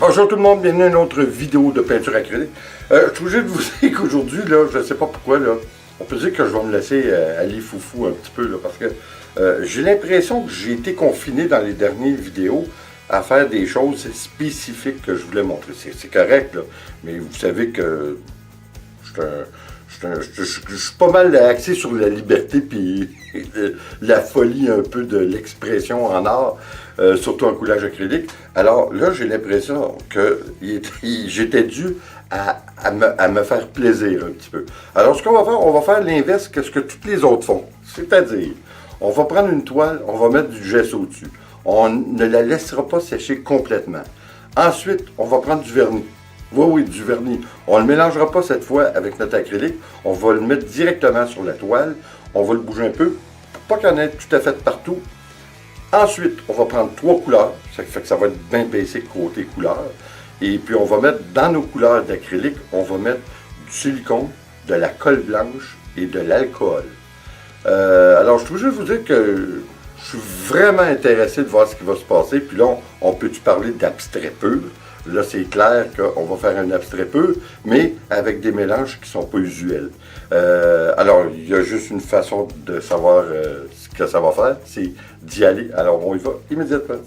Bonjour tout le monde, bienvenue à une autre vidéo de peinture acrylique. Je suis obligé de vous dire qu'aujourd'hui, là, je ne sais pas pourquoi, là, on peut dire que je vais me laisser aller foufou un petit peu, là, parce que j'ai l'impression que j'ai été confiné dans les dernières vidéos à faire des choses spécifiques que je voulais montrer. C'est correct, là, mais vous savez que je suis pas mal axé sur la liberté puis la folie un peu de l'expression en art, surtout en coulage acrylique. Alors là, j'ai l'impression que j'étais dû à me faire plaisir un petit peu. Alors ce qu'on va faire, on va faire l'inverse que ce que toutes les autres font. C'est-à-dire, on va prendre une toile, on va mettre du gesso au-dessus. On ne la laissera pas sécher complètement. Ensuite, on va prendre du vernis. Oui, du vernis. On ne le mélangera pas cette fois avec notre acrylique. On va le mettre directement sur la toile. On va le bouger un peu, pour pas qu'il y en ait tout à fait partout. Ensuite, on va prendre 3 couleurs. Ça fait que ça va être bien basique côté couleur. Et puis, on va mettre dans nos couleurs d'acrylique, on va mettre du silicone, de la colle blanche et de l'alcool. Alors, je suis obligé de vous dire que je suis vraiment intéressé de voir ce qui va se passer. Puis là, on peut-tu parler d'abstrait pur? Là, c'est clair qu'on va faire un abstrait pur, mais avec des mélanges qui ne sont pas usuels. Alors, il y a juste une façon de savoir ce que ça va faire, c'est d'y aller. Alors, on y va immédiatement.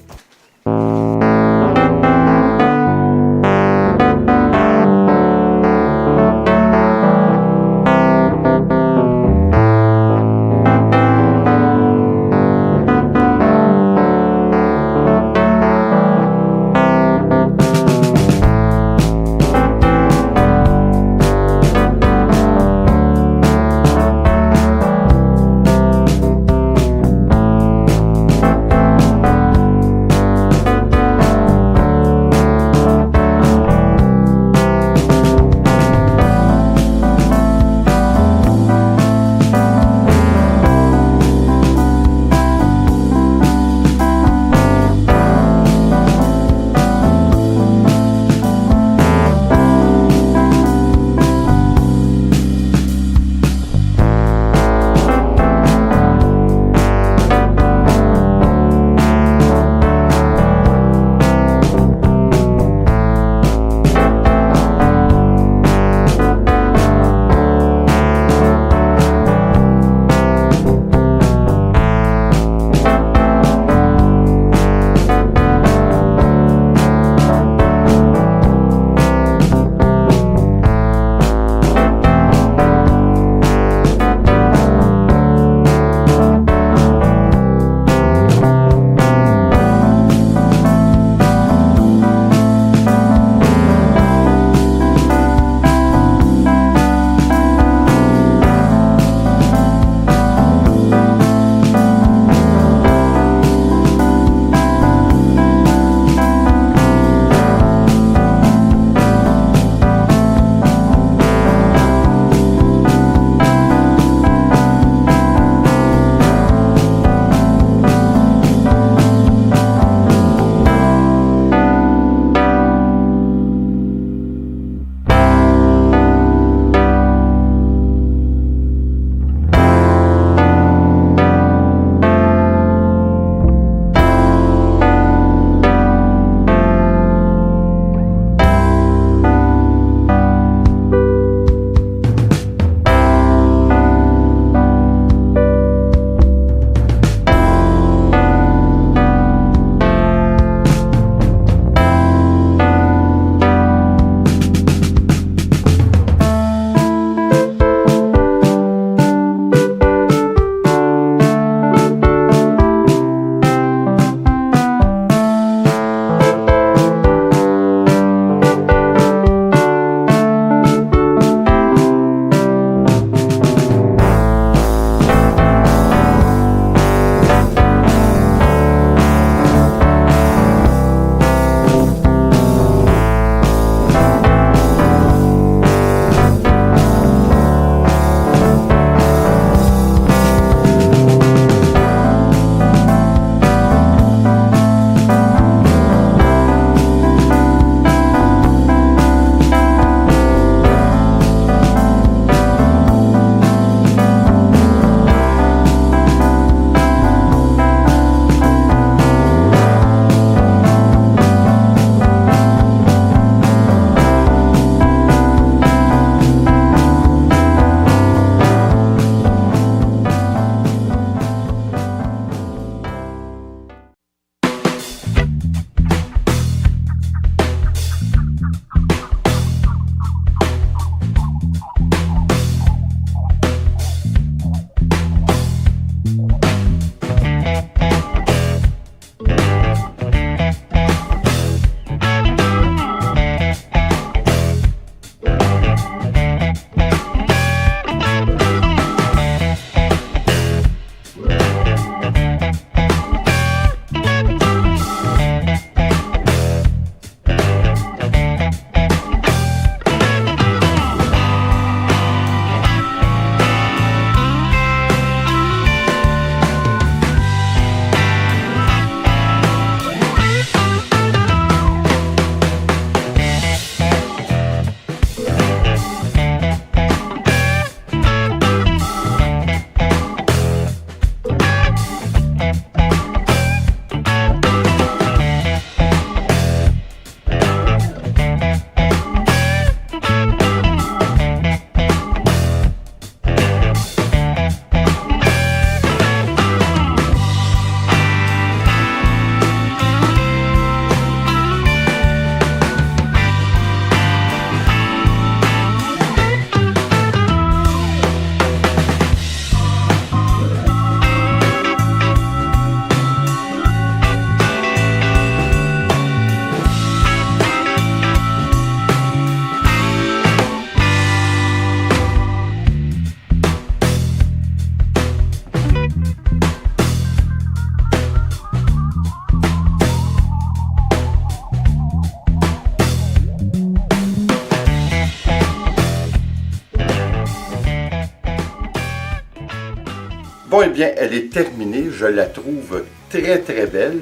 Bon, eh bien, elle est terminée. Je la trouve très, très belle.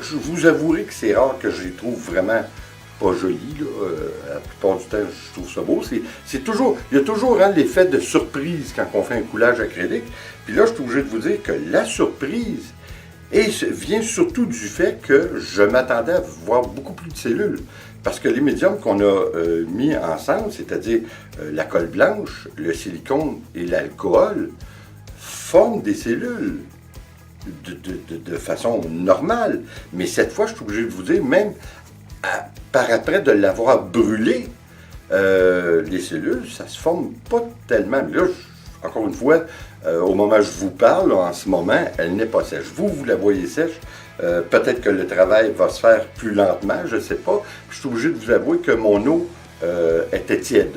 Je vous avouerai que c'est rare que je les trouve vraiment pas jolies. Là. La plupart du temps, je trouve ça beau. C'est toujours, il y a toujours hein, l'effet de surprise quand on fait un coulage acrylique. Puis là, je suis obligé de vous dire que la surprise vient surtout du fait que je m'attendais à voir beaucoup plus de cellules. Parce que les médiums qu'on a mis ensemble, c'est-à-dire la colle blanche, le silicone et l'alcool, forment des cellules de façon normale. Mais cette fois, je suis obligé de vous dire, même par après de l'avoir brûlé, les cellules, ça se forme pas tellement. Mais là, encore une fois, au moment où je vous parle, en ce moment, elle n'est pas sèche. Vous la voyez sèche. Peut-être que le travail va se faire plus lentement, je ne sais pas. Je suis obligé de vous avouer que mon eau était tiède.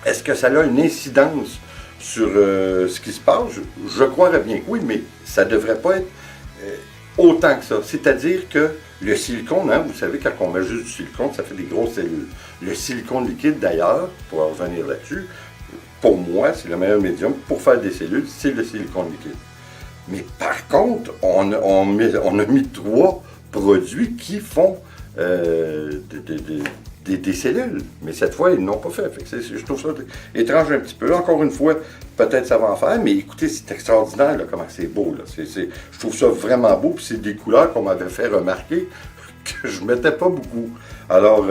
Est-ce que ça a une incidence sur ce qui se passe? Je croirais bien que oui, mais ça ne devrait pas être autant que ça. C'est-à-dire que le silicone, hein, vous savez, quand on met juste du silicone, ça fait des grosses cellules. Le silicone liquide, d'ailleurs, pour en revenir là-dessus, pour moi, c'est le meilleur médium pour faire des cellules, c'est le silicone liquide. Mais par contre, on a mis 3 produits qui font des cellules. Mais cette fois, ils n'ont pas fait. Je trouve ça étrange un petit peu. Encore une fois, peut-être ça va en faire, mais écoutez, c'est extraordinaire là, comment c'est beau. Là. Je trouve ça vraiment beau. Puis c'est des couleurs qu'on m'avait fait remarquer que je ne mettais pas beaucoup. Alors,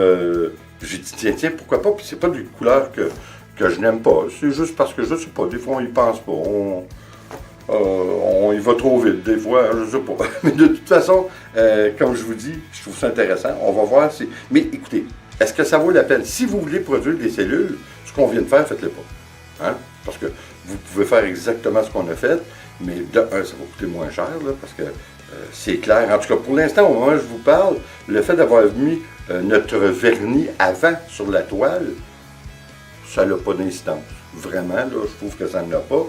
j'ai dit, tiens, pourquoi pas? Puis c'est pas des couleurs que je n'aime pas. C'est juste parce que je ne sais pas. Des fois, on y pense pas. On y va trop vite, des fois, je ne sais pas. Mais de toute façon, comme je vous dis, je trouve ça intéressant. On va voir si... Mais écoutez, est-ce que ça vaut la peine? Si vous voulez produire des cellules, ce qu'on vient de faire, faites-le pas. Hein? Parce que vous pouvez faire exactement ce qu'on a fait, mais de un, ça va coûter moins cher, là, parce que c'est clair. En tout cas, pour l'instant, au moment où je vous parle, le fait d'avoir mis notre vernis avant sur la toile, ça n'a pas d'incidence. Vraiment, là, je trouve que ça n'en a pas.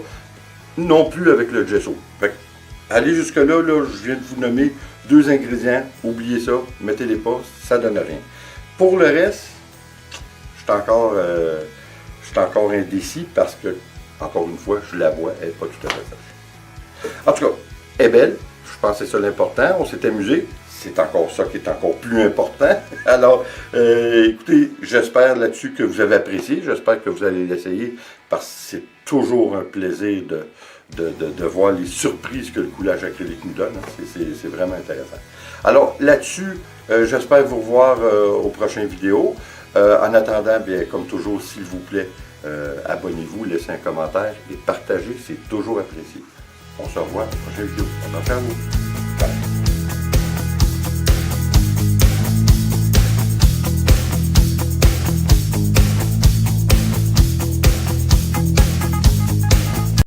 Non plus avec le gesso. Fait que, allez jusque-là, là, je viens de vous nommer 2 ingrédients. Oubliez ça, mettez-les pas, ça donne rien. Pour le reste, je suis encore indécis parce que, encore une fois, je la vois, elle n'est pas tout à fait sèche. En tout cas, elle est belle. Je pense que c'est ça l'important. On s'est amusé. C'est encore ça qui est encore plus important. Alors, écoutez, j'espère là-dessus que vous avez apprécié. J'espère que vous allez l'essayer parce que c'est toujours un plaisir de voir les surprises que le coulage acrylique nous donne. C'est vraiment intéressant. Alors, là-dessus, j'espère vous revoir aux prochaines vidéos. En attendant, bien, comme toujours, s'il vous plaît, abonnez-vous, laissez un commentaire et partagez, c'est toujours apprécié. On se revoit à la prochaine vidéo. Attention à vous.